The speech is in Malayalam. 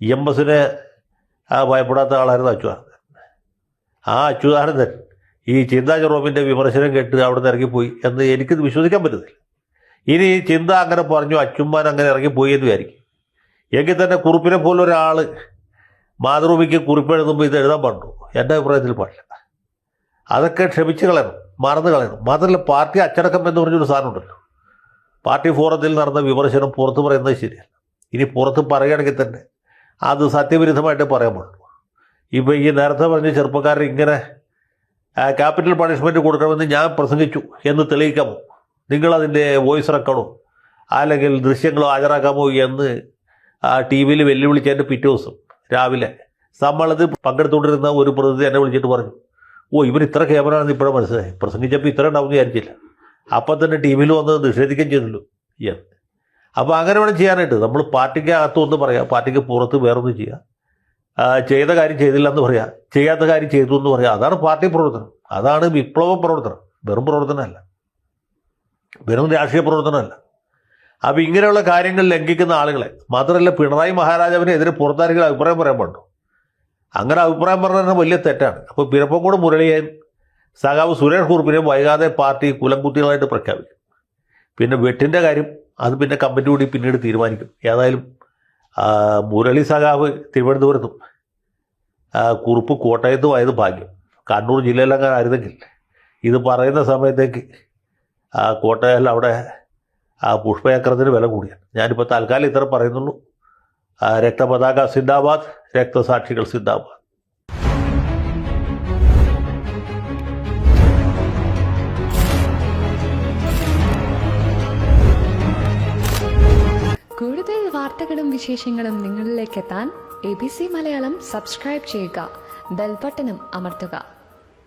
EMSനെ ഭയപ്പെടാത്ത ആളായിരുന്നു അച്യുതാനന്ദൻ. ആ അച്യുതാനന്ദൻ ഈ ചിന്താ ജെറോമിൻ്റെ വിമർശനം കേട്ട് അവിടെ നിന്ന് ഇറങ്ങിപ്പോയി എന്ന് എനിക്കിത് വിശ്വസിക്കാൻ പറ്റുന്നില്ല. ഇനി ചിന്ത അങ്ങനെ പറഞ്ഞു, അച്ചുമ്മാൻ അങ്ങനെ ഇറങ്ങിപ്പോയി എന്ന് വിചാരിക്കും. എങ്കിൽ തന്നെ കുറിപ്പിനെ പോലൊരാൾ മാതൃഭൂമിക്ക് കുറിപ്പ് എഴുതുമ്പോൾ ഇത് എഴുതാൻ പാടുള്ളൂ. എൻ്റെ അഭിപ്രായത്തിൽ പാടില്ല. അതൊക്കെ ക്ഷമിച്ച് കളയണം, മറന്നു കളയണം. മാത്രമല്ല, പാർട്ടി അച്ചടക്കം എന്ന് പറഞ്ഞൊരു സാധനമുണ്ടല്ലോ. പാർട്ടി ഫോറത്തിൽ നടന്ന വിമർശനം പുറത്ത് പറയുന്നത് ശരിയല്ല. ഇനി പുറത്ത് പറയുകയാണെങ്കിൽ തന്നെ അത് സത്യവിരുദ്ധമായിട്ട് പറയാൻ പാടുള്ളൂ. ഇപ്പോൾ ഈ നേരത്തെ പറഞ്ഞ ചെറുപ്പക്കാരൻ ഇങ്ങനെ ക്യാപിറ്റൽ പണിഷ്മെൻറ്റ് കൊടുക്കണമെന്ന് ഞാൻ പ്രസംഗിച്ചു എന്ന് തെളിയിക്കാമോ? നിങ്ങളതിൻ്റെ വോയിസ് റെക്കോർഡോ അല്ലെങ്കിൽ ദൃശ്യങ്ങളോ ഹാജരാക്കാമോ എന്ന് TV വെല്ലുവിളിച്ചതിൻ്റെ പിറ്റേ ദിവസം രാവിലെ സമ്മേളനത്തിൽ പങ്കെടുത്തുകൊണ്ടിരുന്ന ഒരു പ്രതിനിധി എന്നെ വിളിച്ചിട്ട് പറഞ്ഞു, ഇവർ ഇത്ര ക്യാമറയാണെന്ന് ഇപ്പോഴും മനസ്സിലായി, പ്രസംഗിച്ചപ്പോൾ ഇത്ര ഉണ്ടാവുമെന്ന് വിചാരിച്ചില്ല. അപ്പം തന്നെ TV വന്ന് നിഷേധിക്കുകയും ചെയ്തല്ലോ എന്ന്. അപ്പോൾ അങ്ങനെ വേണം ചെയ്യാനായിട്ട്. നമ്മൾ പാർട്ടിക്ക് അകത്തൊന്ന് പറയാം, പാർട്ടിക്ക് പുറത്ത് വേറൊന്നും ചെയ്യുക. ചെയ്ത കാര്യം ചെയ്തില്ല എന്ന് പറയാം, ചെയ്യാത്ത കാര്യം ചെയ്തു എന്ന് പറയാം. അതാണ് പാർട്ടി പ്രവർത്തനം, അതാണ് വിപ്ലവ പ്രവർത്തനം. വെറും പ്രവർത്തനമല്ല, വെറും രാഷ്ട്രീയ പ്രവർത്തനമല്ല. അപ്പോൾ ഇങ്ങനെയുള്ള കാര്യങ്ങൾ ലംഘിക്കുന്ന ആളുകളെ മാത്രമല്ല, പിണറായി മഹാരാജാവിനെതിരെ പുറത്താരെങ്കിലും അഭിപ്രായം പറയാൻ പാടുണ്ടോ? അങ്ങനെ അഭിപ്രായം പറഞ്ഞാൽ വലിയ തെറ്റാണ്. അപ്പോൾ പിരപ്പംകോട് മുരളിയെയും സഖാവ് സുരേഷ് കുറുപ്പിനെയും വൈകാതെ പാർട്ടി കുലംകുത്തികളായിട്ട് പ്രഖ്യാപിക്കും. പിന്നെ വെട്ടിൻ്റെ കാര്യം അത് പിന്നെ കമ്മിറ്റി കൂടി പിന്നീട് തീരുമാനിക്കും. ഏതായാലും മുരളി സഖാവ് തിരുവനന്തപുരത്തും കുറുപ്പ് കോട്ടയത്തും ആയത് ഭാഗ്യം. കണ്ണൂർ ജില്ലയിലങ്ങനെ ആയിരുന്നെങ്കിൽ ഇത് പറയുന്ന സമയത്തേക്ക് കോട്ടയം അവിടെ പുഷ്പചക്രത്തിന് വില കൂടിയാണ്. ഞാനിപ്പോൾ തൽക്കാലം ഇത്ര പറയുന്നുള്ളൂ. രക്തപതാക സിന്ദാബാദ്, രക്തസാക്ഷികൾ സിന്ദാബാദ്. കൂടുതൽ വാർത്തകളും വിശേഷങ്ങളും നിങ്ങളിലേക്ക് എത്താൻ ABC മലയാളം സബ്സ്ക്രൈബ് ചെയ്യുക, ബെൽ ബട്ടണും അമർത്തുക.